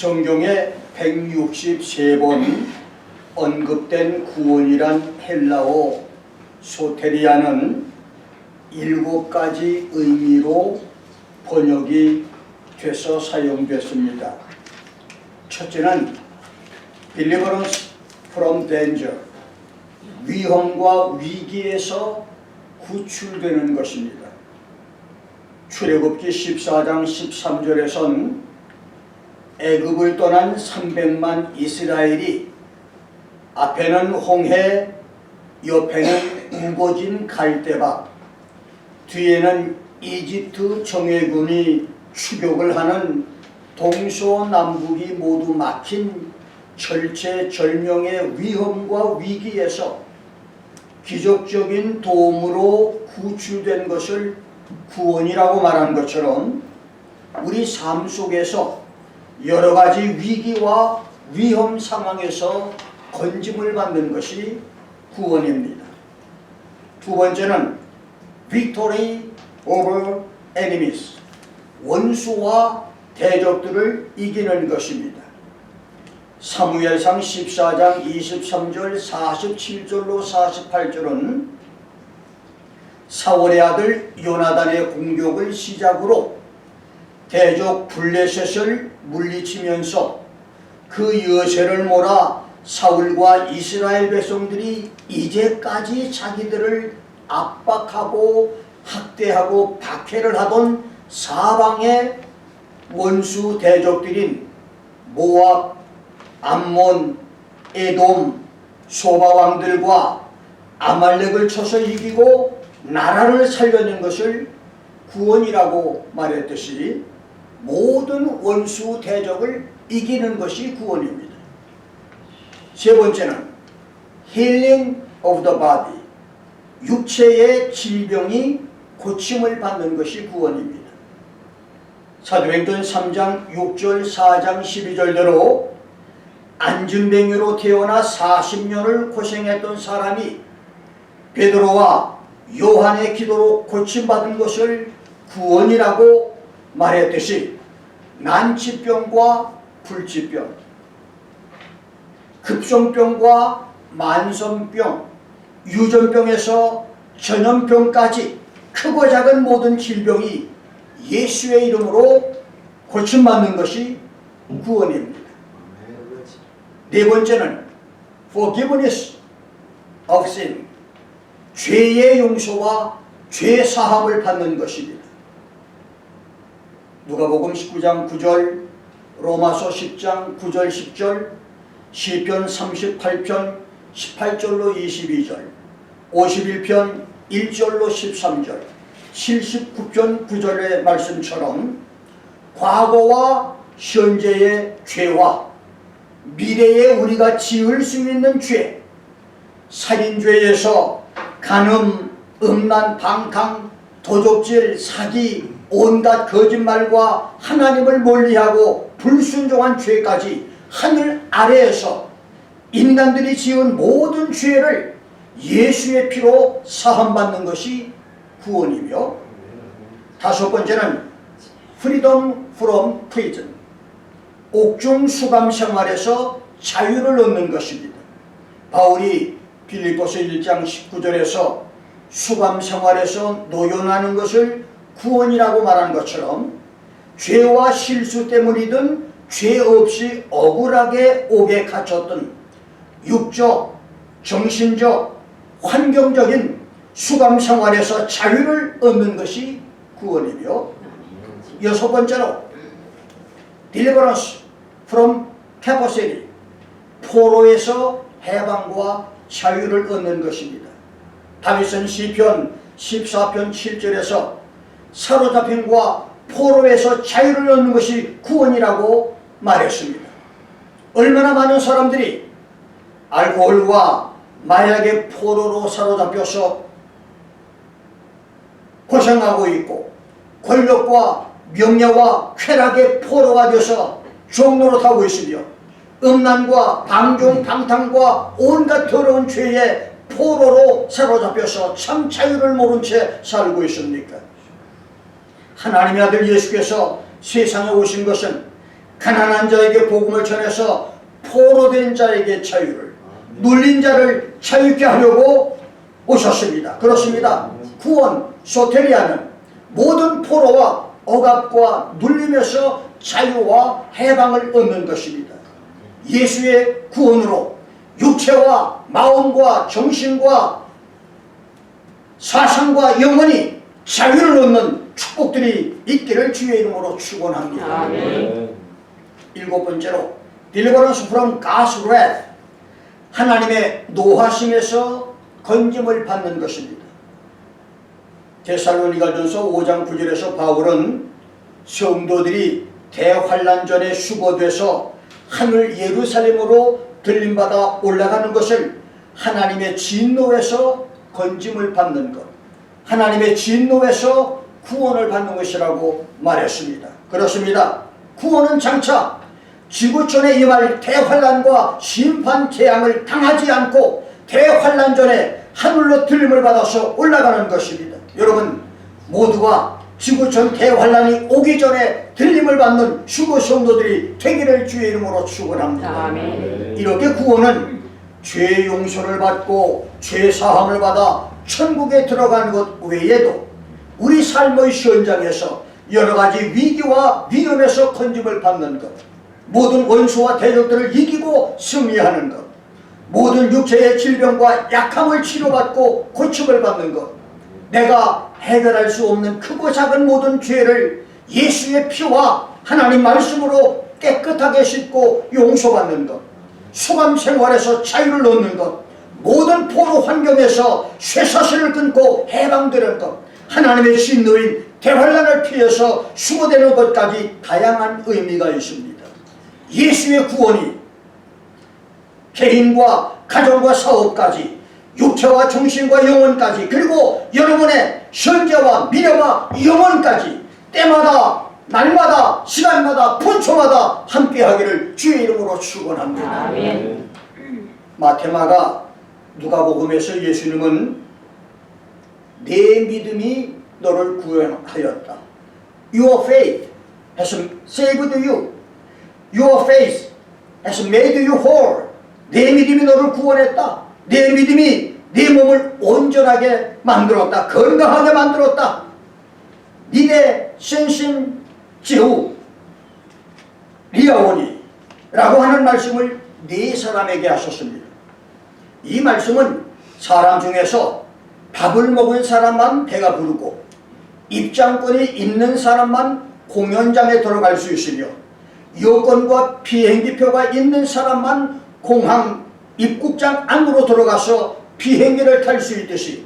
성경에 163번 언급된 구원이란 헬라어 소테리아는 7가지 의미로 번역이 돼서 사용됐습니다. 첫째는 deliverance from danger, 위험과 위기에서 구출되는 것입니다. 출애굽기 14장 13절에선 애굽을 떠난 300만 이스라엘이 앞에는 홍해, 옆에는 우거진 갈대밭, 뒤에는 이집트 정예군이 추격을 하는 동서남북이 모두 막힌 절체절명의 위험과 위기에서 기적적인 도움으로 구출된 것을 구원이라고 말한 것처럼 우리 삶 속에서 여러 가지 위기와 위험 상황에서 건짐을 받는 것이 구원입니다. 두 번째는 victory over enemies, 원수와 대적들을 이기는 것입니다. 사무엘상 14장 23절 47절로 48절은 사울의 아들 요나단의 공격을 시작으로 대적 블레셋을 물리치면서 그 여세를 몰아 사울과 이스라엘 백성들이 이제까지 자기들을 압박하고 학대하고 박해를 하던 사방의 원수 대적들인 모압, 암몬, 에돔, 소바 왕들과 아말렉을 쳐서 이기고 나라를 살려낸 것을 구원이라고 말했듯이 모든 원수 대적을 이기는 것이 구원입니다. 세 번째는 healing of the body, 육체의 질병이 고침을 받는 것이 구원입니다. 사도행전 3장 6절 4장 12절대로 안진뱅이로 태어나 40년을 고생했던 사람이 베드로와 요한의 기도로 고침받은 것을 구원이라고 말했듯이 난치병과 불치병, 급성병과 만성병, 유전병에서 전염병까지 크고 작은 모든 질병이 예수의 이름으로 고침받는 것이 구원입니다. 네 번째는 forgiveness of sin, 죄의 용서와 죄 사함을 받는 것입니다. 누가복음 19장 9절, 로마서 10장 9절 10절, 시편 38편 18절로 22절, 51편 1절로 13절, 79편 9절의 말씀처럼 과거와 현재의 죄와 미래에 우리가 지을 수 있는 죄, 살인죄에서 간음, 음란, 방탕, 도적질, 사기, 온갖 거짓말과 하나님을 멀리하고 불순종한 죄까지 하늘 아래에서 인간들이 지은 모든 죄를 예수의 피로 사함받는 것이 구원이며, 다섯 번째는 freedom from prison, 옥중 수감 생활에서 자유를 얻는 것입니다. 바울이 빌립보서 1장 19절에서 수감 생활에서 노연하는 것을 구원이라고 말한 것처럼 죄와 실수 때문이든 죄 없이 억울하게 옥에 갇혔던 육적, 정신적, 환경적인 수감 생활에서 자유를 얻는 것이 구원이며, 여섯 번째로 deliverance from captivity, 포로에서 해방과 자유를 얻는 것입니다. 다윗은 시편 14편 7절에서 사로잡힘과 포로에서 자유를 얻는 것이 구원이라고 말했습니다. 얼마나 많은 사람들이 알코올과 마약의 포로로 사로잡혀서 고생하고 있고, 권력과 명예와 쾌락의 포로가 되어서 종로로 타고 있으며, 음란과 방종, 방탕과 온갖 더러운 죄의 포로로 사로잡혀서 참 자유를 모른 채 살고 있습니까? 하나님의 아들 예수께서 세상에 오신 것은 가난한 자에게 복음을 전해서 포로된 자에게 자유를, 눌린 자를 자유케 하려고 오셨습니다. 그렇습니다. 구원, 소테리아는 모든 포로와 억압과 눌림에서 자유와 해방을 얻는 것입니다. 예수의 구원으로 육체와 마음과 정신과 사상과 영혼이 자유를 얻는 축복들이 있기를 주의 이름으로 축원합니다. 아멘. 일곱 번째로 deliverance from God's wrath, 하나님의 노하심에서 건짐을 받는 것입니다. 데살로니가전서 5장 9절에서 바울은 성도들이 대환란전에 수거돼서 하늘 예루살렘으로 들림받아 올라가는 것을 하나님의 진노에서 건짐을 받는 것, 하나님의 진노에서 구원을 받는 것이라고 말했습니다. 그렇습니다. 구원은 장차 지구촌에 임할 대환란과 심판 재앙을 당하지 않고 대환란전에 하늘로 들림을 받아서 올라가는 것입니다. 여러분 모두가 지구촌 대환란이 오기 전에 들림을 받는 수고 성도들이 되기를 주의 이름으로 축원합니다. 아멘. 이렇게 구원은 죄 용서를 받고 죄 사함을 받아 천국에 들어가는 것 외에도 우리 삶의 현장에서 여러 가지 위기와 위험에서 건짐을 받는 것, 모든 원수와 대적들을 이기고 승리하는 것, 모든 육체의 질병과 약함을 치료받고 고침을 받는 것, 내가 해결할 수 없는 크고 작은 모든 죄를 예수의 피와 하나님 말씀으로 깨끗하게 씻고 용서받는 것, 수감 생활에서 자유를 얻는 것, 모든 포로 환경에서 쇠사슬을 끊고 해방되는 것, 하나님의 진노인 대환란을 피해서 수고되는 것까지 다양한 의미가 있습니다. 예수의 구원이 개인과 가정과 사업까지, 육체와 정신과 영혼까지, 그리고 여러분의 현재와 미래와 영혼까지 때마다 날마다 시간마다 분초마다 함께하기를 주의 이름으로 축원합니다. 아멘. 마테마가 누가복음에서 예수님은 내 믿음이 너를 구원하였다. Your faith has saved you. Your faith has made you whole. 내 믿음이 너를 구원했다. 내 믿음이 네 몸을 온전하게 만들었다. 건강하게 만들었다. 니네 센신 제후 리아오니 라고 하는 말씀을 네 사람에게 하셨습니다. 이 말씀은 사람 중에서 밥을 먹은 사람만 배가 부르고 입장권이 있는 사람만 공연장에 들어갈 수 있으며 여권과 비행기표가 있는 사람만 공항 입국장 안으로 들어가서 비행기를 탈 수 있듯이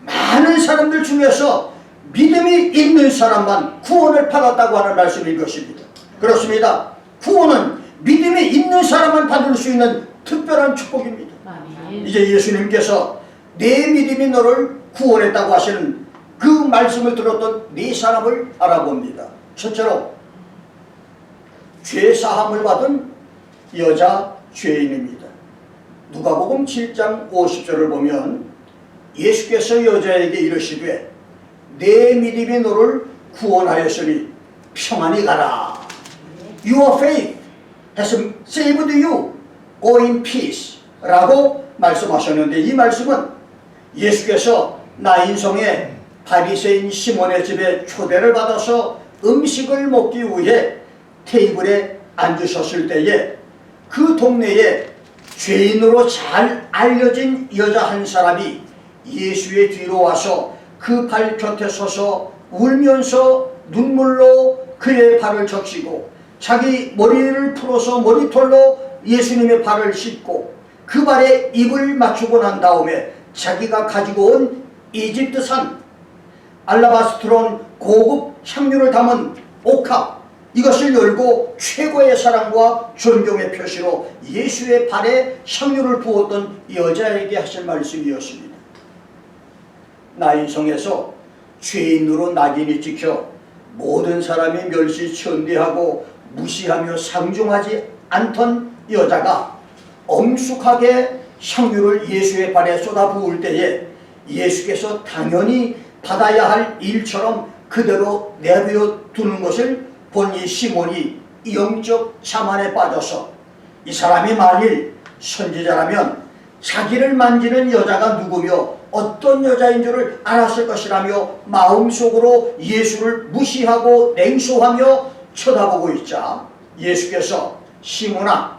많은 사람들 중에서 믿음이 있는 사람만 구원을 받았다고 하는 말씀인 것입니다. 그렇습니다. 구원은 믿음이 있는 사람만 받을 수 있는 특별한 축복입니다. 아멘. 이제 예수님께서 내 믿음이 너를 구원했다고 하시는 그 말씀을 들었던 네 사람을 알아봅니다. 첫째로 죄 사함을 받은 여자 죄인입니다. 누가복음 7장 50절을 보면 예수께서 여자에게 이르시되 내 믿음이 너를 구원하였으니 평안히 가라. Your faith has saved you. Go in peace. 라고 말씀하셨는데 이 말씀은 예수께서 나인성의 바리새인 시몬의 집에 초대를 받아서 음식을 먹기 위해 테이블에 앉으셨을 때에 그 동네에 죄인으로 잘 알려진 여자 한 사람이 예수의 뒤로 와서 그 발 곁에 서서 울면서 눈물로 그의 발을 적시고 자기 머리를 풀어서 머리털로 예수님의 발을 씻고 그 발에 입을 맞추고 난 다음에 자기가 가지고 온 이집트산 알라바스트론 고급 향유를 담은 옥합 이것을 열고 최고의 사랑과 존경의 표시로 예수의 발에 향유를 부었던 여자에게 하실 말씀이었습니다. 나인성에서 죄인으로 낙인이 찍혀 모든 사람이 멸시천대하고 무시하며 상종하지 않던 여자가 엄숙하게 향유를 예수의 발에 쏟아부을 때에 예수께서 당연히 받아야 할 일처럼 그대로 내버려 두는 것을 본 이 시몬이 영적 자만에 빠져서 이 사람이 만일 선지자라면 자기를 만지는 여자가 누구며 어떤 여자인 줄을 알았을 것이라며 마음속으로 예수를 무시하고 냉소하며 쳐다보고 있자 예수께서 시몬아,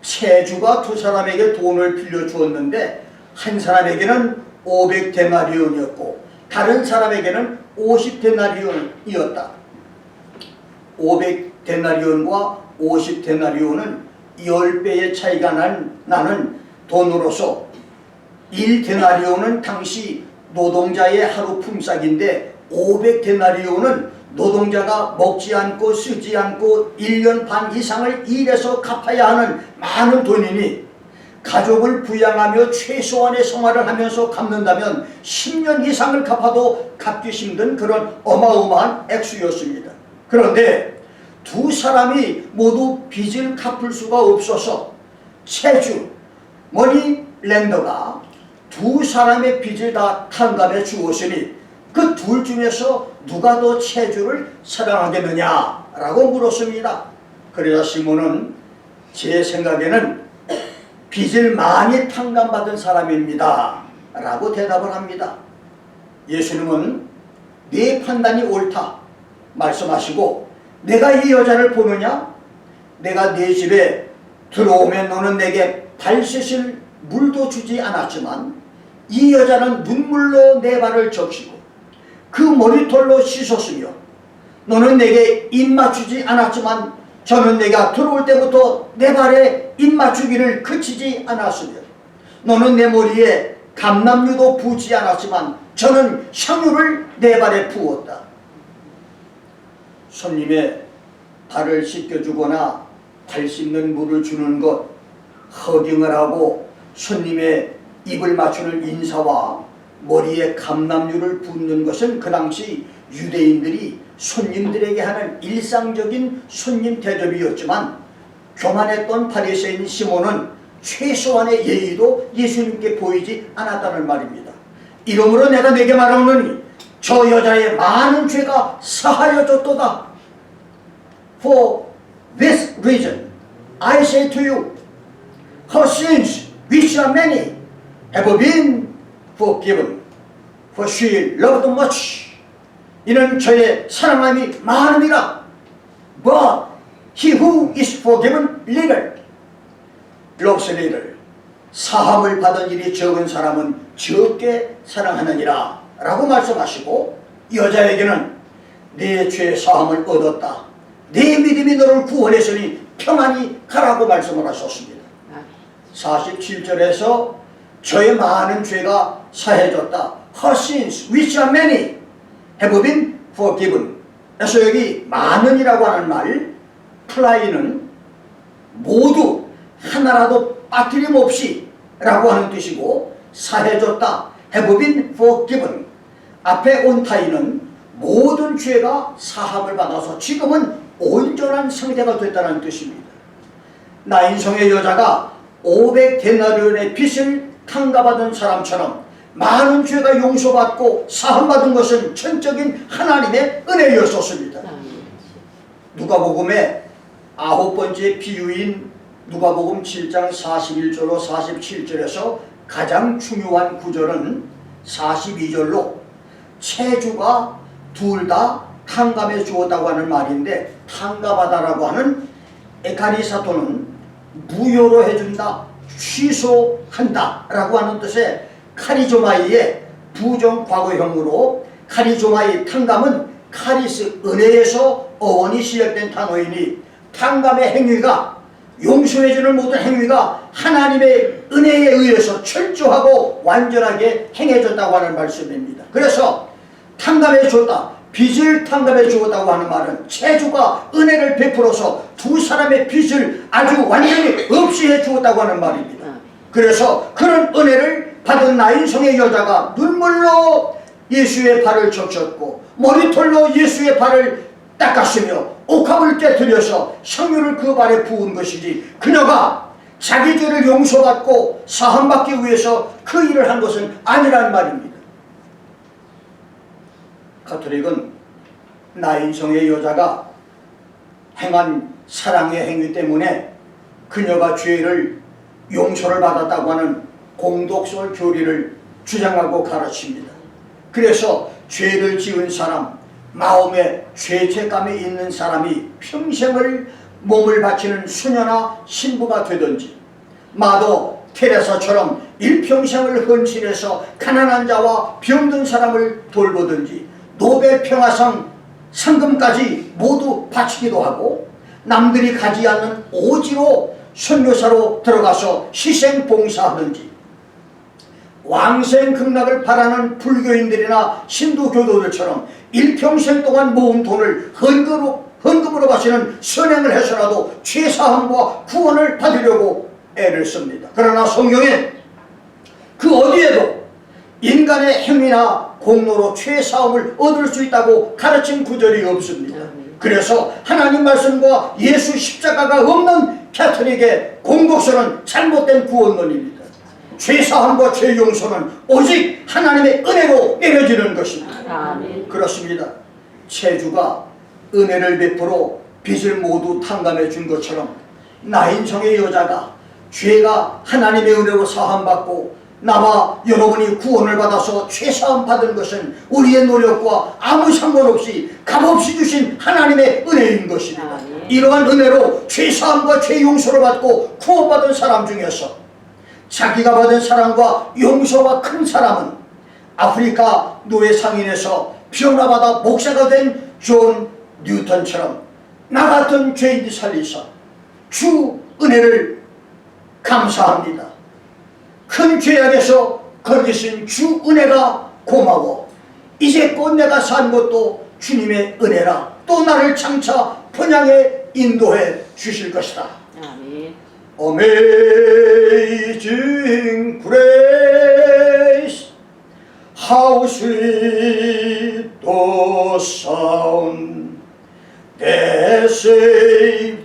채주가 두 사람에게 돈을 빌려주었는데 한 사람에게는 500데나리온이었고 다른 사람에게는 50데나리온이었다. 500데나리온과 50데나리온은 10배의 차이가 나는 돈으로서 1데나리온은 당시 노동자의 하루 품삯인데 500데나리온은 노동자가 먹지 않고 쓰지 않고 1년 반 이상을 일해서 갚아야 하는 많은 돈이니 가족을 부양하며 최소한의 생활을 하면서 갚는다면 10년 이상을 갚아도 갚기 힘든 그런 어마어마한 액수였습니다. 그런데 두 사람이 모두 빚을 갚을 수가 없어서 채주 머니랜더가 두 사람의 빚을 다 탕감해 주었으니 그 둘 중에서 누가 더 채주를 사랑하겠느냐라고 물었습니다. 그러자 시몬은 제 생각에는 빚을 많이 탕감받은 사람입니다 라고 대답을 합니다. 예수님은 네 판단이 옳다 말씀하시고 내가 이 여자를 보느냐? 내가 네 집에 들어오면 너는 내게 발 씻을 물도 주지 않았지만 이 여자는 눈물로 내 발을 적시고 그 머리털로 씻었으며 너는 내게 입 맞추지 않았지만 저는 내가 들어올 때부터 내 발에 입 맞추기를 그치지 않았으며 너는 내 머리에 감람유도 부지 않았지만 저는 향유를 내 발에 부었다. 손님의 발을 씻겨주거나 발 씻는 물을 주는 것, 허깅을 하고 손님의 입을 맞추는 인사와 머리에 감람유를 붓는 것은 그 당시 유대인들이 손님들에게 하는 일상적인 손님 대접이었지만 교만했던 바리새인 시몬은 최소한의 예의도 예수님께 보이지 않았다는 말입니다. 이러므로 내가 네게 말하노니 저 여자의 많은 죄가 사하여졌도다. For this reason I say to you, her sins, which are many, have been forgiven, for she loved much. 이는 저의 사랑함이 많음이라. But he who is forgiven little loves little. 사함을 받은 일이 적은 사람은 적게 사랑하느니라 라고 말씀하시고 여자에게는 네 죄 사함을 얻었다. 네 믿음이 너를 구원했으니 평안히 가라고 말씀을 하셨습니다. 47절에서 저의 많은 죄가 사해졌다. Her sins, which are many, have been forgiven. 그래서 여기 많은이라고 하는 말, 플라이는 모두 하나라도 빠뜨림 없이 라고 하는 뜻이고 사해졌다. have been forgiven. 앞에 온타이는 모든 죄가 사함을 받아서 지금은 온전한 상태가 됐다는 뜻입니다. 나인성의 여자가 500데나리온의 빚을 탕감받은 사람처럼 많은 죄가 용서받고 사함받은 것은 전적인 하나님의 은혜였었습니다. 누가복음의 9번째 비유인 누가복음 7장 41절로 47절에서 가장 중요한 구절은 42절로 채주가 둘 다 탕감해 주었다고 하는 말인데 탕감하다라고 하는 에카리사토는 무효로 해준다, 취소한다 라고 하는 뜻의 카리조마이의 부정 과거형으로 카리조마이 탕감은 카리스 은혜에서 어원이 시작된 단어이니 탕감의 행위가 용서해주는 모든 행위가 하나님의 은혜에 의해서 철저하고 완전하게 행해졌다고 하는 말씀입니다. 그래서 탕감해 줬다, 빚을 탕감해 주었다고 하는 말은 채주가 은혜를 베풀어서 두 사람의 빚을 아주 완전히 없이 해 주었다고 하는 말입니다. 그래서 그런 은혜를 받은 나인성의 여자가 눈물로 예수의 발을 적셨고 머리털로 예수의 발을 닦았으며 옥합을 깨뜨려서 향유를 그 발에 부은 것이지 그녀가 자기 죄를 용서받고 사함받기 위해서 그 일을 한 것은 아니란 말입니다. 가톨릭은 나인성의 여자가 행한 사랑의 행위 때문에 그녀가 죄를 용서를 받았다고 하는 공덕설 교리를 주장하고 가르칩니다. 그래서 죄를 지은 사람, 마음에 죄책감이 있는 사람이 평생을 몸을 바치는 수녀나 신부가 되든지, 마더 테레사처럼 일평생을 헌신해서 가난한 자와 병든 사람을 돌보든지, 노벨 평화상 상금까지 모두 바치기도 하고, 남들이 가지 않는 오지로 선교사로 들어가서 희생 봉사하든지, 왕생극락을 바라는 불교인들이나 신도교도들처럼 일평생 동안 모은 돈을 헌금으로 바치는 선행을 해서라도 죄사함과 구원을 받으려고 애를 씁니다. 그러나 성경에 그 어디에도 인간의 행위나 공로로 죄사함을 얻을 수 있다고 가르친 구절이 없습니다. 그래서 하나님 말씀과 예수 십자가가 없는 캐톨릭의 공덕설은 잘못된 구원론입니다. 죄사함과 죄용서는 오직 하나님의 은혜로 내려지는 것입니다. 아멘. 그렇습니다. 체주가 은혜를 베풀어 빚을 모두 탕감해 준 것처럼 나인성의 여자가 죄가 하나님의 은혜로 사함받고 나와 여러분이 구원을 받아서 죄사함 받은 것은 우리의 노력과 아무 상관없이 값없이 주신 하나님의 은혜인 것입니다. 이러한 은혜로 죄사함과 죄용서를 받고 구원받은 사람 중에서 자기가 받은 사랑과 용서와 큰 사람은 아프리카 노예 상인에서 변화받아 목사가 된 존 뉴턴처럼 나 같은 죄인 살리사 주 은혜를 감사합니다. 큰 죄악에서 거기신 주 은혜가 고마워. 이제껏 내가 산 것도 주님의 은혜라. 또 나를 장차 번향에 인도해 주실 것이다. 아멘. Amazing grace, how sweet the sound that saved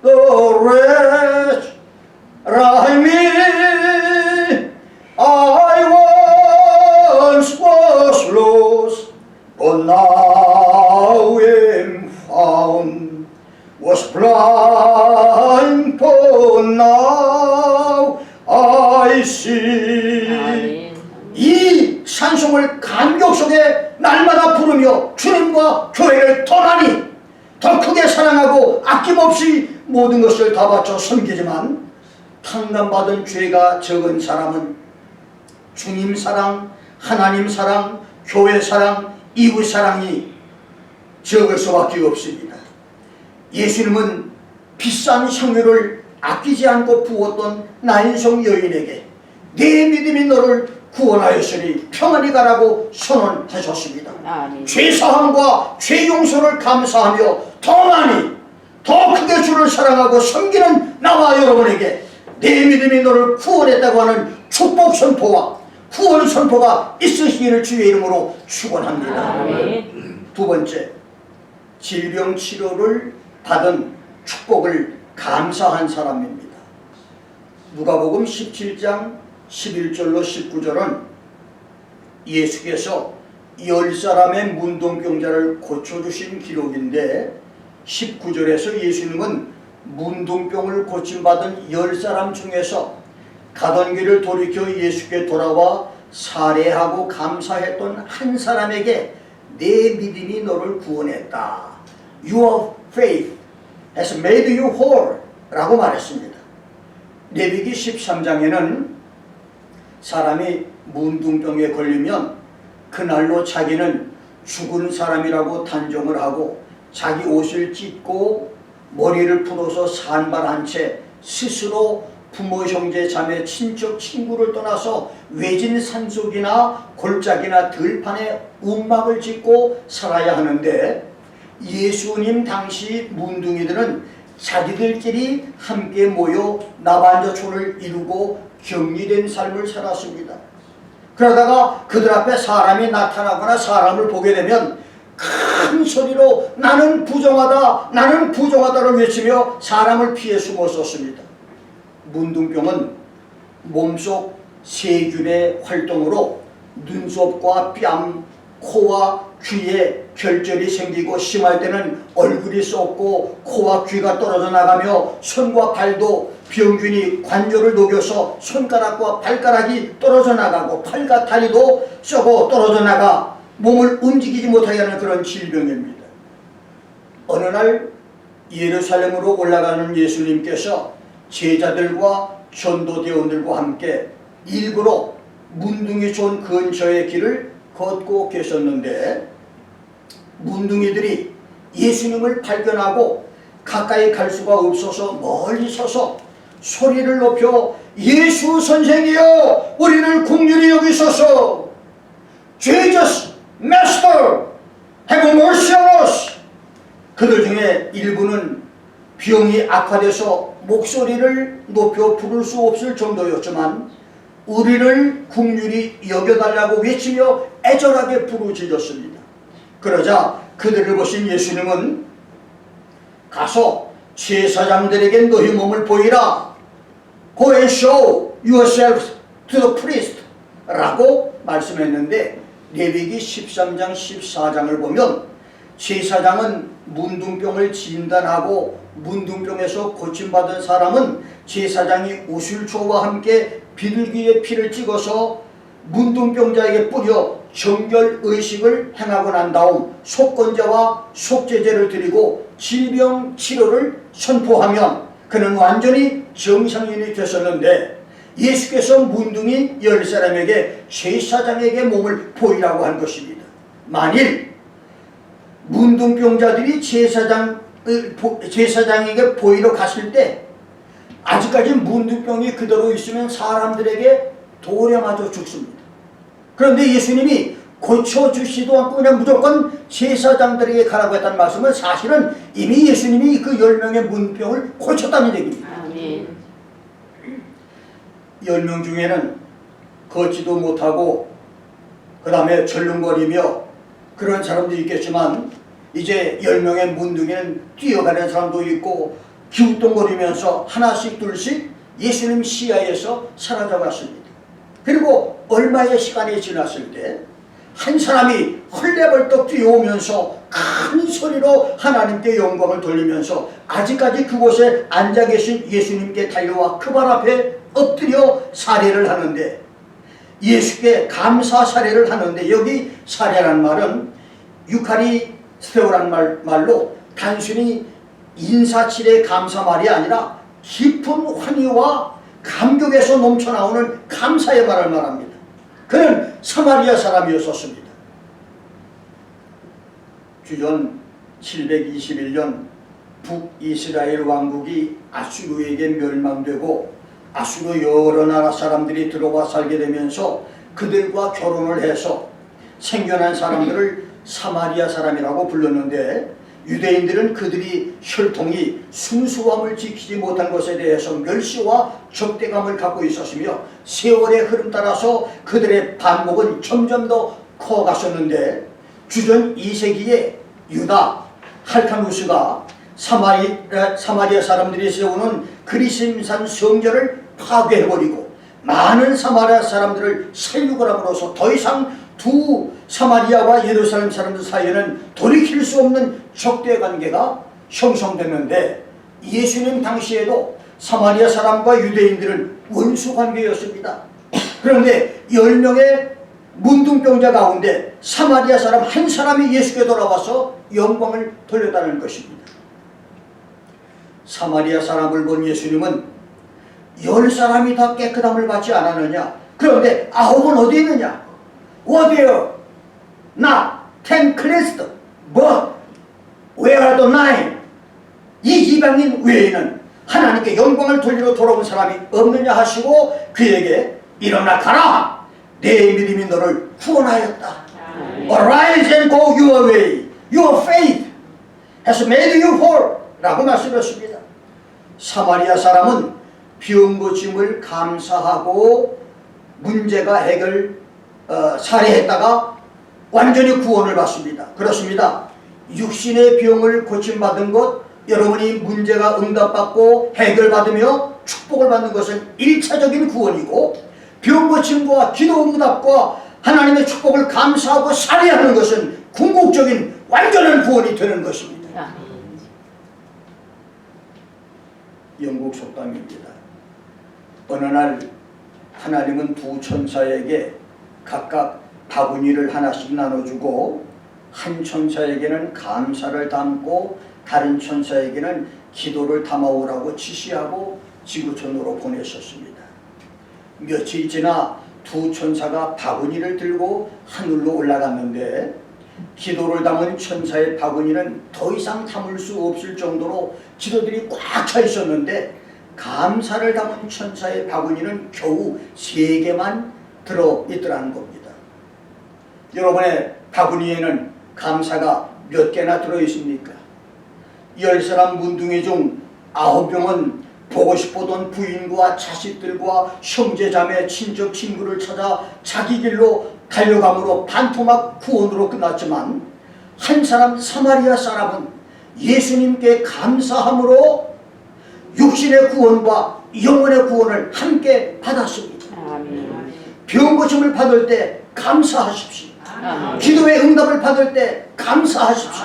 the wretch like me. I once was lost, but now am found. Was blind, but now I see. 이 찬송을 감격 속에 날마다 부르며 주님과 교회를 더 많이, 더 크게 사랑하고 아낌없이 모든 것을 다 바쳐 섬기지만, 탕감받은 죄가 적은 사람은 주님 사랑, 하나님 사랑, 교회 사랑, 이웃 사랑이 적을 수밖에 없습니다. 예수님은 비싼 향유를 아끼지 않고 부었던 나인성 여인에게 내 믿음이 너를 구원하였으니 평안히 가라고 선언하셨습니다. 아멘. 죄사함과 죄용서를 감사하며 더 많이, 더 크게 주를 사랑하고 섬기는 나와 여러분에게 내 믿음이 너를 구원했다고 하는 축복 선포와 구원 선포가 있으시기를 주의 이름으로 축원합니다. 아멘. 두 번째, 질병 치료를 받은 축복을 감사한 사람입니다. 누가복음 17장 11절로 19절은 예수께서 10사람의 문둥병자를 고쳐주신 기록인데, 19절에서 예수님은 문둥병을 고침받은 10사람 중에서 가던 길을 돌이켜 예수께 돌아와 살해하고 감사했던 한 사람에게 내 믿음이 너를 구원했다. Your faith has made you whole 라고 말했습니다. 레위기 13장에는 사람이 문둥병에 걸리면 그날로 자기는 죽은 사람이라고 단정을 하고 자기 옷을 찢고 머리를 풀어서 산발한 채 스스로 부모, 형제, 자매, 친척, 친구를 떠나서 외진 산속이나 골짜기나 들판에 움막을 짓고 살아야 하는데, 예수님 당시 문둥이들은 자기들끼리 함께 모여 나반자촌을 이루고 격리된 삶을 살았습니다. 그러다가 그들 앞에 사람이 나타나거나 사람을 보게 되면 큰 소리로 나는 부정하다, 나는 부정하다를 외치며 사람을 피해 숨었었습니다. 문둥병은 몸속 세균의 활동으로 눈썹과 뺨, 코와 귀에 결절이 생기고 심할 때는 얼굴이 썩고 코와 귀가 떨어져 나가며 손과 발도 병균이 관절을 녹여서 손가락과 발가락이 떨어져 나가고 팔과 다리도 썩어 떨어져 나가 몸을 움직이지 못하게 하는 그런 질병입니다. 어느 날 예루살렘으로 올라가는 예수님께서 제자들과 전도대원들과 함께 일부러 문둥이 존 근처의 길을 걷고 계셨는데 문둥이들이 예수님을 발견하고 가까이 갈 수가 없어서 멀리 서서 소리를 높여 예수 선생이여 우리를 긍휼히 여기소서 Jesus Master have mercy on us. 그들 중에 일부는 병이 악화돼서 목소리를 높여 부를 수 없을 정도였지만 우리를 긍휼히 여겨달라고 외치며 애절하게 부르짖었습니다. 그러자 그들을 보신 예수님은 가서 제사장들에게 너희 몸을 보이라. Go and show yourselves to the priest 라고 말씀했는데 레위기 13장 14장을 보면 제사장은 문둥병을 진단하고 문둥병에서 고침받은 사람은 제사장이 우슬초와 함께 비둘기의 피를 찍어서 문둥병자에게 뿌려 정결의식을 행하고 난 다음 속건제와 속죄제를 드리고 질병 치료를 선포하면 그는 완전히 정상인이 됐었는데 예수께서 문둥이 10사람에게 제사장에게 몸을 보이라고 한 것입니다. 만일 문둥병자들이 제사장에게 보이러 갔을 때 아직까지 문둥병이 그대로 있으면 사람들에게 돌에 맞아 죽습니다. 그런데 예수님이 고쳐주시도 않고 그냥 무조건 제사장들에게 가라고 했다는 말씀은 사실은 이미 예수님이 그 10명의 문병을 고쳤다는 얘기입니다. 아멘. 10명 중에는 걷지도 못하고 그 다음에 절름거리며 그런 사람도 있겠지만 이제 10명의 문둥이는 뛰어가는 사람도 있고 기웃동거리면서 하나씩 둘씩 예수님 시야에서 사라져갔습니다. 그리고 얼마의 시간이 지났을 때 한 사람이 헐레벌떡 뛰어오면서 큰 소리로 하나님께 영광을 돌리면서 아직까지 그곳에 앉아 계신 예수님께 달려와 그 발 앞에 엎드려 사례를 하는데 예수께 감사 사례를 하는데 여기 사례란 말은 유카리스테오란 말로 단순히 인사치레 감사 말이 아니라 깊은 환희와 감격에서 넘쳐나오는 감사의 말을 말합니다. 그는 사마리아 사람이었습니다. 주전 721년 북이스라엘 왕국이 아수르에게 멸망되고 아수르 여러 나라 사람들이 들어와 살게 되면서 그들과 결혼을 해서 생겨난 사람들을 사마리아 사람이라고 불렀는데 유대인들은 그들이 혈통이 순수함을 지키지 못한 것에 대해서 멸시와 적대감을 갖고 있었으며 세월의 흐름 따라서 그들의 반목은 점점 더 커갔었는데 주전 2세기에 유다 할카누스가 사마리아 사람들이 세우는 그리심산 성전을 파괴해버리고 많은 사마리아 사람들을 살육을 함으로써 더 이상 두 사마리아와 예루살렘 사람들 사이에는 돌이킬 수 없는 적대 관계가 형성됐는데 예수님 당시에도 사마리아 사람과 유대인들은 원수 관계였습니다. 그런데 10명의 문둥병자 가운데 사마리아 사람 한 사람이 예수께 돌아와서 영광을 돌렸다는 것입니다. 사마리아 사람을 본 예수님은 10사람이 다 깨끗함을 받지 않았느냐? 그런데 9은 어디 있느냐? Were there not 10 cleansed, but where are the 9? 이 이방인 외에는 하나님께 영광을 돌리러 돌아온 사람이 없느냐 하시고 그에게 일어나 가라! 내 믿음이 너를 구원하였다. Arise and go your way. Your faith has made you whole. 라고 말씀하셨습니다. 사마리아 사람은 병 고침을 감사하고 문제가 살해했다가 완전히 구원을 받습니다. 그렇습니다. 육신의 병을 고침받은 것, 여러분이 문제가 응답받고 해결받으며 축복을 받는 것은 1차적인 구원이고 병 고침과 기도 응답과 하나님의 축복을 감사하고 살해하는 것은 궁극적인 완전한 구원이 되는 것입니다. 영국 속담입니다. 어느 날 하나님은 두 천사에게 각각 바구니를 하나씩 나눠주고 한 천사에게는 감사를 담고 다른 천사에게는 기도를 담아오라고 지시하고 지구촌으로 보내셨습니다. 며칠 지나 두 천사가 바구니를 들고 하늘로 올라갔는데 기도를 담은 천사의 바구니는 더 이상 담을 수 없을 정도로 기도들이 꽉 차 있었는데 감사를 담은 천사의 바구니는 겨우 3개만 들어있더라는 겁니다. 여러분의 바구니에는 감사가 몇 개나 들어있습니까? 10사람 문둥이 중 9명은 보고 싶어던 부인과 자식들과 형제자매 친척 친구를 찾아 자기 길로 달려감으로 반토막 구원으로 끝났지만 한 사람 사마리아 사람은 예수님께 감사함으로 육신의 구원과 영혼의 구원을 함께 받았습니다. 병 고침을 받을 때 감사하십시오. 기도의 응답을 받을 때 감사하십시오.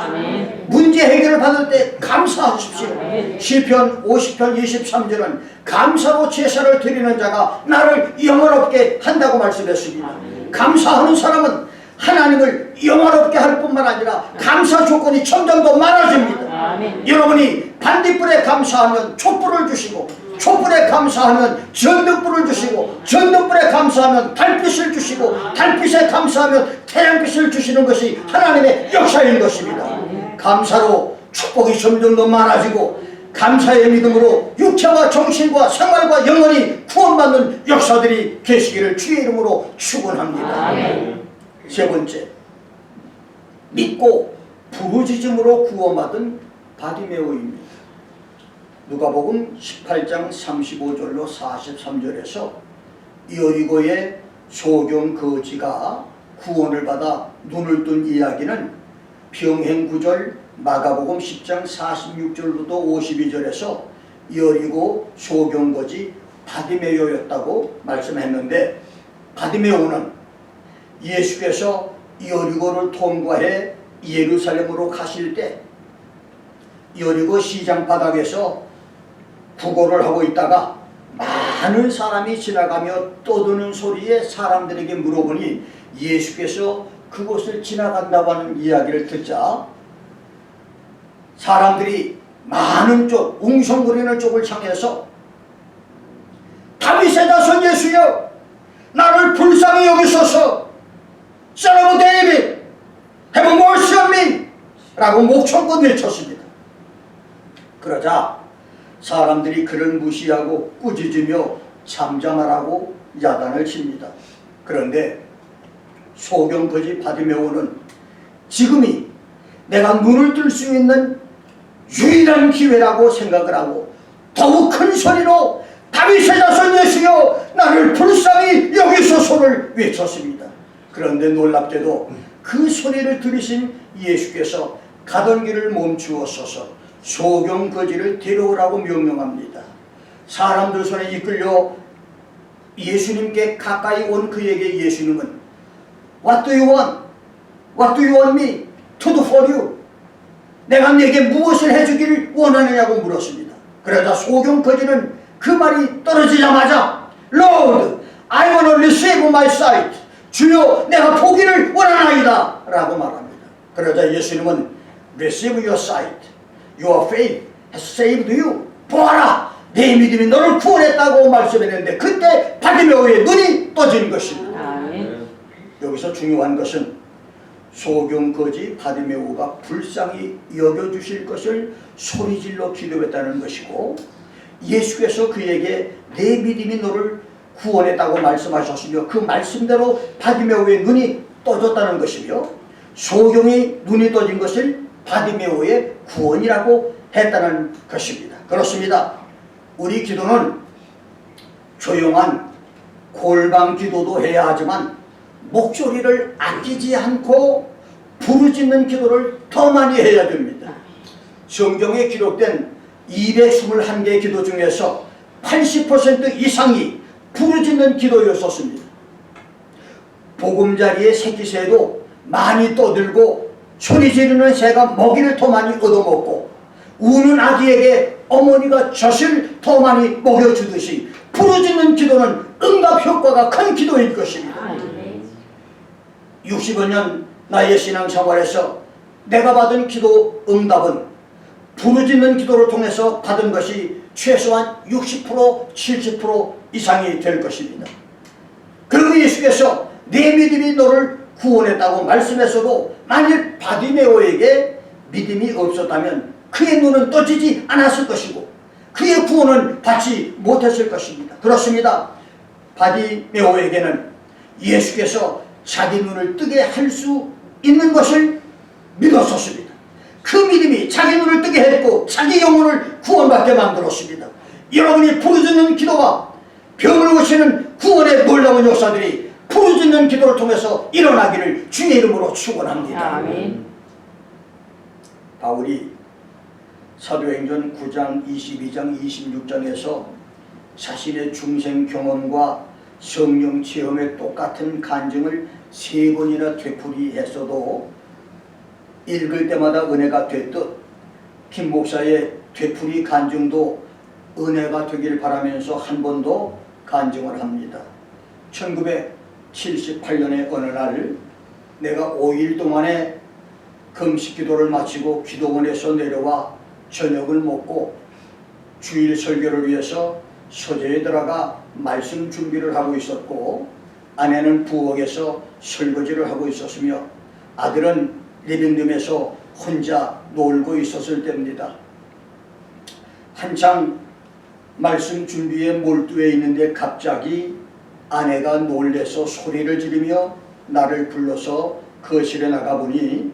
문제 해결을 받을 때 감사하십시오. 시편 50편 23절은 감사로 제사를 드리는 자가 나를 영원롭게 한다고 말씀했습니다. 감사하는 사람은 하나님을 영원롭게 할 뿐만 아니라 감사 조건이 점점 더 많아집니다. 여러분이 반딧불에 감사하면 촛불을 주시고, 촛불에 감사하면 전등불을 주시고, 전등불에 감사하면 달빛을 주시고, 달빛에 감사하면 태양빛을 주시는 것이 하나님의 역사인 것입니다. 감사로 축복이 점점 더 많아지고 감사의 믿음으로 육체와 정신과 생활과 영혼이 구원받는 역사들이 계시기를 주의 이름으로 축원합니다. 세 번째, 믿고 부르짖음으로 구원받은 바디메오입니다. 누가복음 18장 35절로 43절에서 여리고의 소경 거지가 구원을 받아 눈을 뜬 이야기는 병행구절 마가복음 10장 46절부터 52절에서 여리고 소경 거지 바디메오였다고 말씀했는데, 바디메오는 예수께서 여리고를 통과해 예루살렘으로 가실 때 여리고 시장 바닥에서 구걸을 하고 있다가 많은 사람이 지나가며 떠드는 소리에 사람들에게 물어보니 예수께서 그곳을 지나간다고 하는 이야기를 듣자 사람들이 많은 쪽, 웅성거리는 쪽을 향해서 다윗의 자손 예수여, 나를 불쌍히 여기소서, Son of David, have mercy on me 라고 목청껏 외쳤습니다. 그러자 사람들이 그를 무시하고 꾸짖으며 잠잠하라고 야단을 칩니다. 그런데 소경 거지 바디메오는 지금이 내가 눈을 뜰 수 있는 유일한 기회라고 생각을 하고 더욱 큰 소리로 다윗의 자손 예수여, 나를 불쌍히 여기소서를 외쳤습니다. 그런데 놀랍게도 그 소리를 들으신 예수께서 가던 길을 멈추었어서 소경 거지를 데려오라고 명령합니다. 사람들 손에 이끌려 예수님께 가까이 온 그에게 예수님은 What do you want? What do you want me to do for you? 내가 네게 무엇을 해주기를 원하느냐고 물었습니다. 그러자 소경 거지는 그 말이 떨어지자마자 Lord, I want to receive my sight. 주여, 내가 보기를 원하나이다 라고 말합니다. 그러자 예수님은 Receive your sight. Your faith has saved you. 보아라, 내 믿음이 너를 구원했다고 말씀했는데 그때 바디메오의 눈이 떠진 것입니다. 여기서 중요한 것은 소경 거지 바디메오가 불쌍히 여겨주실 것을 소리질러 기도했다는 것이고, 예수께서 그에게 내 믿음이 너를 구원했다고 말씀하셨으며 그 말씀대로 바디메오의 눈이 떠졌다는 것이며, 소경이 눈이 떠진 것을 바디메오의 구원이라고 했다는 것입니다. 그렇습니다. 우리 기도는 조용한 골방 기도도 해야 하지만 목소리를 아끼지 않고 부르짖는 기도를 더 많이 해야 됩니다. 성경에 기록된 221개의 기도 중에서 80% 이상이 부르짖는 기도였었습니다. 보금자리의 새끼새도 많이 떠들고 소리 지르는 새가 먹이를 더 많이 얻어먹고 우는 아기에게 어머니가 젖을 더 많이 먹여주듯이 부르짖는 기도는 응답 효과가 큰 기도일 것입니다. 60여 년 나의 신앙생활에서 내가 받은 기도 응답은 부르짖는 기도를 통해서 받은 것이 최소한 60% 70% 이상이 될 것입니다. 그리고 예수께서 내 믿음이 너를 구원했다고 말씀했어도 만일 바디메오에게 믿음이 없었다면 그의 눈은 떠지지 않았을 것이고 그의 구원은 받지 못했을 것입니다. 그렇습니다. 바디메오에게는 예수께서 자기 눈을 뜨게 할 수 있는 것을 믿었었습니다. 그 믿음이 자기 눈을 뜨게 했고 자기 영혼을 구원받게 만들었습니다. 여러분이 부르짖는 기도와 병을 고치는 구원의 놀라운 역사들이 부르짖는 기도를 통해서 일어나기를 주의 이름으로 축원합니다. 아멘. 바울이 사도행전 9장 22장 26장에서 자신의 중생 경험과 성령 체험의 똑같은 간증을 3번이나 되풀이했어도 읽을 때마다 은혜가 됐듯 김 목사의 되풀이 간증도 은혜가 되길 바라면서 한 번 더 간증을 합니다. 1978년의 어느 날 내가 5일 동안의 금식 기도를 마치고 기도원에서 내려와 저녁을 먹고 주일 설교를 위해서 서재에 들어가 말씀 준비를 하고 있었고 아내는 부엌에서 설거지를 하고 있었으며 아들은 리빙룸에서 혼자 놀고 있었을 때입니다. 한창 말씀 준비에 몰두해 있는데 갑자기 아내가 놀래서 소리를 지르며 나를 불러서 거실에 나가보니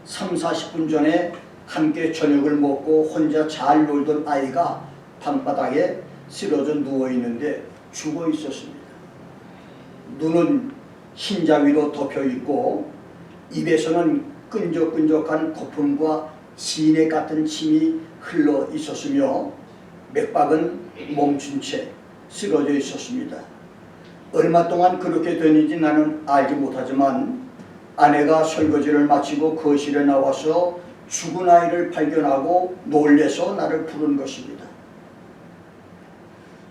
30-40분 전에 함께 저녁을 먹고 혼자 잘 놀던 아이가 방바닥에 쓰러져 누워있는데 죽어 있었습니다. 눈은 흰자 위로 덮여있고 입에서는 끈적끈적한 거품과 진액 같은 침이 흘러 있었으며 맥박은 멈춘 채 쓰러져 있었습니다. 얼마 동안 그렇게 됐는지 나는 알지 못하지만 아내가 설거지를 마치고 거실에 나와서 죽은 아이를 발견하고 놀래서 나를 부른 것입니다.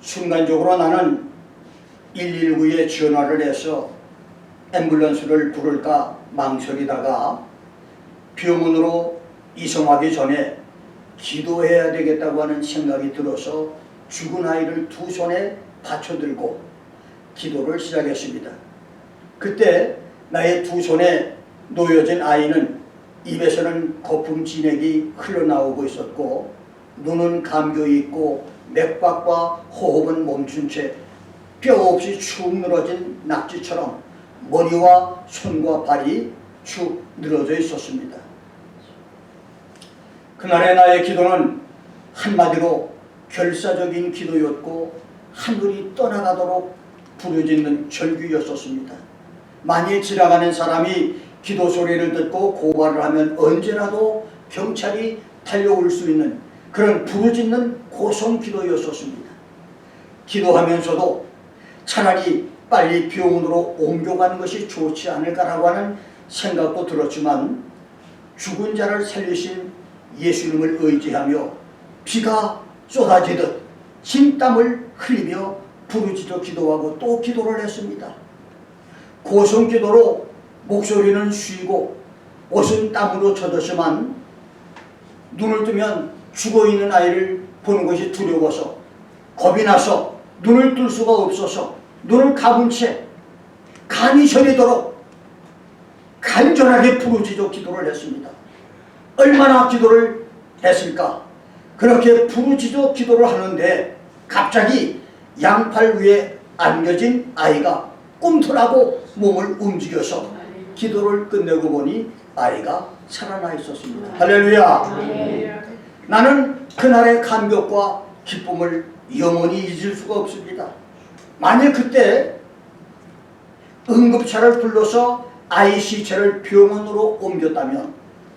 순간적으로 나는 119에 전화를 해서 앰뷸런스를 부를까 망설이다가 병원으로 이송하기 전에 기도해야 되겠다고 하는 생각이 들어서 죽은 아이를 두 손에 받쳐들고 기도를 시작했습니다. 그때 나의 두 손에 놓여진 아이는 입에서는 거품 진액이 흘러나오고 있었고 눈은 감겨있고 맥박과 호흡은 멈춘 채 뼈 없이 축 늘어진 낙지처럼 머리와 손과 발이 축 늘어져 있었습니다. 그날의 나의 기도는 한마디로 결사적인 기도였고 하늘이 떠나가도록 부르짖는 절규였었습니다. 만일 지나가는 사람이 기도 소리를 듣고 고발을 하면 언제라도 경찰이 달려올 수 있는 그런 부르짖는 고성 기도였었습니다. 기도하면서도 차라리 빨리 병원으로 옮겨가는 것이 좋지 않을까라고 하는 생각도 들었지만 죽은 자를 살리신 예수님을 의지하며 비가 쏟아지듯 진땀을 흘리며 부르짖어 기도하고 또 기도를 했습니다. 고성 기도로 목소리는 쉬고 옷은 땀으로 젖었지만 눈을 뜨면 죽어있는 아이를 보는 것이 두려워서 겁이 나서 눈을 뜰 수가 없어서 눈을 감은 채 간이 저리도록 간절하게 부르짖어 기도를 했습니다. 얼마나 기도를 했을까? 그렇게 부르짖어 기도를 하는데 갑자기 양팔 위에 안겨진 아이가 꿈틀하고 몸을 움직여서 기도를 끝내고 보니 아이가 살아나 있었습니다. 할렐루야! 나는 그날의 감격과 기쁨을 영원히 잊을 수가 없습니다. 만일 그때 응급차를 불러서 아이 시체를 병원으로 옮겼다면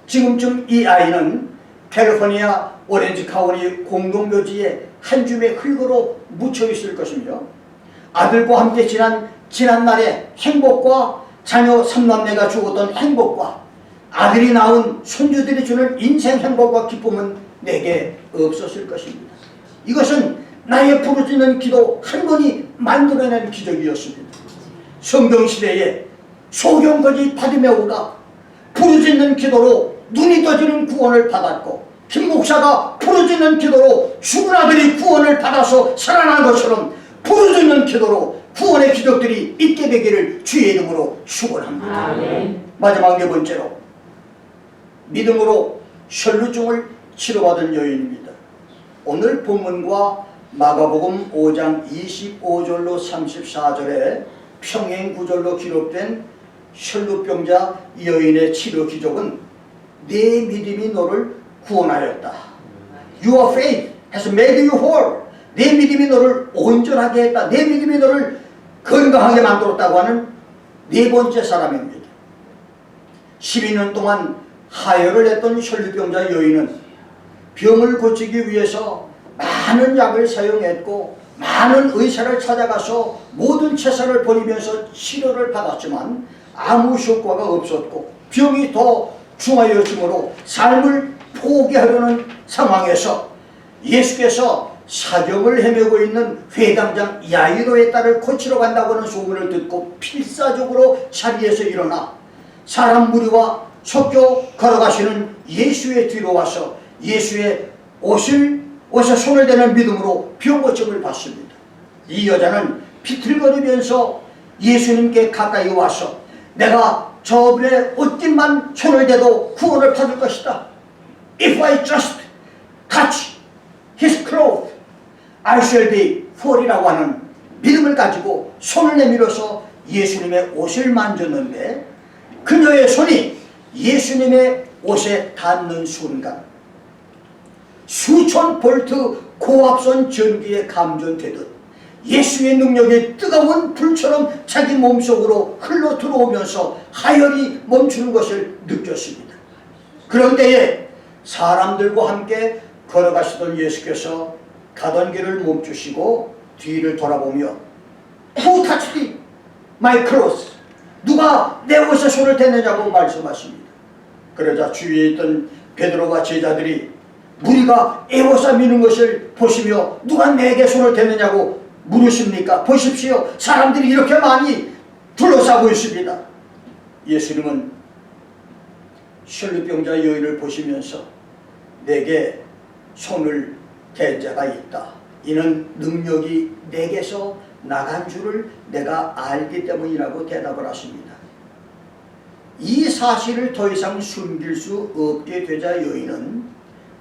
지금쯤 이 아이는 캘리포니아 오렌지 카운티 공동묘지에 한 줌의 흙으로 묻혀 있을 것이며 아들과 함께 지난 날의 행복과 자녀 3남매가 죽었던 행복과 아들이 낳은 손주들이 주는 인생 행복과 기쁨은 내게 없었을 것입니다. 이것은 나의 부르짖는 기도 한 번이 만들어낸 기적이었습니다. 성경시대에 소경거지 바디메오가 부르짖는 기도로 눈이 떠지는 구원을 받았고, 김 목사가 부르짖는 기도로 죽은 아들이 구원을 받아서 살아난 것처럼 부르짖는 기도로 구원의 기적들이 있게 되기를 주의 이름으로 축원합니다. 아멘. 마지막 네 번째로, 믿음으로 혈루증을 치료받은 여인입니다. 오늘 본문과 마가복음 5장 25절로 34절에 평행구절로 기록된 혈루병자 여인의 치료 기적은 네 믿음이 너를 구원하였다. Your faith has made you whole. 네 믿음이 너를 온전하게 했다. 네 믿음이 너를 건강하게 만들었다고 하는 네 번째 사람입니다. 12년 동안 하혈을 했던 혈루병자 여인은 병을 고치기 위해서 많은 약을 사용했고 많은 의사를 찾아가서 모든 최선을 벌이면서 치료를 받았지만 아무 효과가 없었고 병이 더 중하여지므로 삶을 포기하려는 상황에서 예수께서 사경을 헤매고 있는 회당장 야이로의 딸을 고치러 간다고 하는 소문을 듣고 필사적으로 자리에서 일어나 사람 무리와 섞여 걸어가시는 예수의 뒤로 와서 예수의 옷에 손을 대는 믿음으로 병 고침을 받습니다. 이 여자는 비틀거리면서 예수님께 가까이 와서 내가 저분의 옷깃만 손을 대도 구원을 받을 것이다. If I just touch his clothes, I shall be whole이라고 하는 믿음을 가지고 손을 내밀어서 예수님의 옷을 만졌는데 그녀의 손이 예수님의 옷에 닿는 순간 수천 볼트 고압선 전기에 감전되듯 예수의 능력이 뜨거운 불처럼 자기 몸속으로 흘러 들어오면서 하혈이 멈추는 것을 느꼈습니다. 그런데 사람들과 함께 걸어가시던 예수께서 가던 길을 멈추시고 뒤를 돌아보며 Who touched my clothes? 누가 내 옷에 손을 대느냐고 말씀하십니다. 그러자 주위에 있던 베드로와 제자들이 무리가 에워싸 미는 것을 보시며 누가 내게 손을 대느냐고 물으십니까? 보십시오. 사람들이 이렇게 많이 둘러싸고 있습니다. 예수님은 혈루병자 여인을 보시면서 내게 손을 댄 자가 있다. 이는 능력이 내게서 나간 줄을 내가 알기 때문이라고 대답을 하십니다. 이 사실을 더 이상 숨길 수 없게 되자 여인은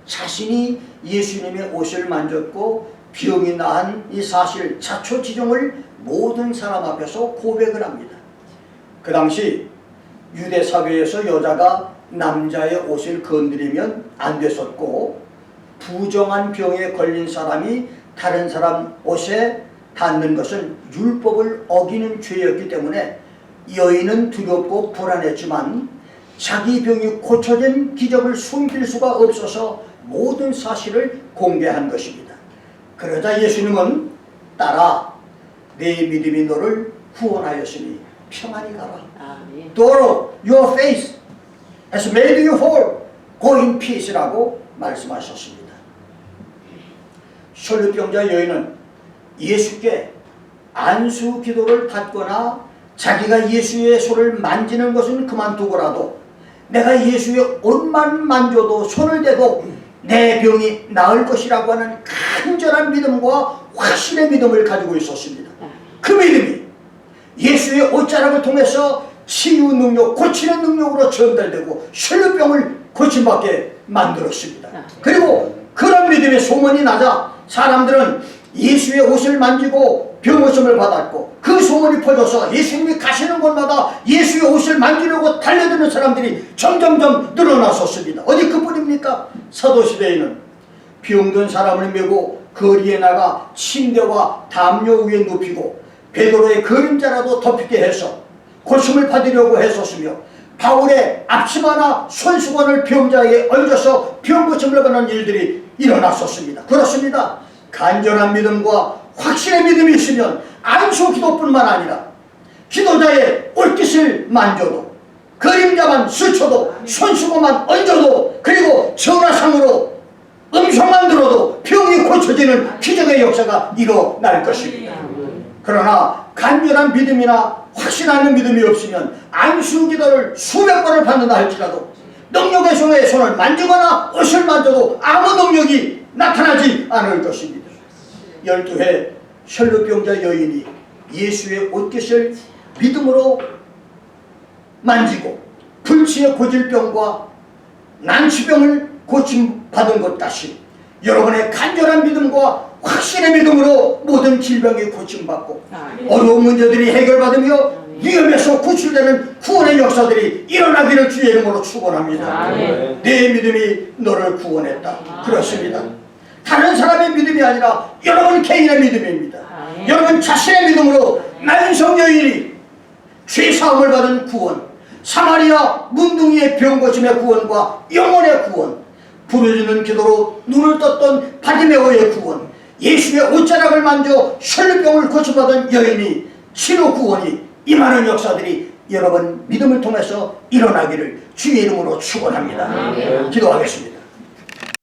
자신이 예수님의 옷을 만졌고 병이 나은 이 사실 자초지종을 모든 사람 앞에서 고백을 합니다. 그 당시 유대 사회에서 여자가 남자의 옷을 건드리면 안 됐었고 부정한 병에 걸린 사람이 다른 사람 옷에 닿는 것은 율법을 어기는 죄였기 때문에 여인은 두렵고 불안했지만 자기 병이 고쳐진 기적을 숨길 수가 없어서 모든 사실을 공개한 것입니다. 그러자 예수님은 따라 내 믿음이 너를 구원하였으니 평안히 가라. 아멘. Daughter, your faith has made you whole. Go in peace라고 말씀하셨습니다. 혈루병자 여인은 예수께 안수 기도를 받거나 자기가 예수의 손을 만지는 것은 그만두고라도 내가 예수의 옷만 만져도 손을 대도 내 병이 나을 것이라고 하는 간절한 믿음과 확신의 믿음을 가지고 있었습니다. 그 믿음이 예수의 옷자락을 통해서 치유 능력, 고치는 능력으로 전달되고 혈루병을 고침받게 만들었습니다. 그리고 그런 믿음의 소문이 나자 사람들은 예수의 옷을 만지고 병고침을 받았고 그 소문이 퍼져서 예수님이 가시는 곳마다 예수의 옷을 만지려고 달려드는 사람들이 점점점 늘어났었습니다. 어디 그뿐입니까? 사도시대에는 병든 사람을 메고 거리에 나가 침대와 담요 위에 눕히고 베드로의 그림자라도 덮이게 해서 고침을 받으려고 했었으며 바울의 앞치마나 손수건을 병자에게 얹어서 병고침을 받는 일들이 일어났었습니다. 그렇습니다. 간절한 믿음과 확신의 믿음이 있으면 안수 기도뿐만 아니라 기도자의 옷깃을 만져도 그림자만 스쳐도 손수건만 얹어도 그리고 전화상으로 음성만 들어도 병이 고쳐지는 기적의 역사가 일어날 것입니다. 그러나 간절한 믿음이나 확신하는 믿음이 없으면 안수기도를 수백 번을 받는다 할지라도 능력의 손에 손을 만지거나 옷을 만져도 아무 능력이 나타나지 않을 것입니다. 12회 혈루병자 여인이 예수의 옷깃을 믿음으로 만지고 불치의 고질병과 난치병을 고침받은 것 같이 여러분의 간절한 믿음과 확신의 믿음으로 모든 질병이 고침받고 어려운 문제들이 해결받으며 위험에서 구출되는 구원의 역사들이 일어나기를 주의 이름으로 축원합니다. 내 믿음이 너를 구원했다. 그렇습니다. 다른 사람의 믿음이 아니라 여러분 개인의 믿음입니다. 여러분 자신의 믿음으로 나인성 여인이 죄사함을 받은 구원, 사마리아 문둥이의 병 고침의 구원과 영혼의 구원, 부르짖는 기도로 눈을 떴던 바디메오의 구원, 예수의 옷자락을 만져 혈루병을 고쳐받은 여인이 치료 구원이 임하는 역사들이 여러분 믿음을 통해서 일어나기를 주의 이름으로 축원합니다. 기도하겠습니다.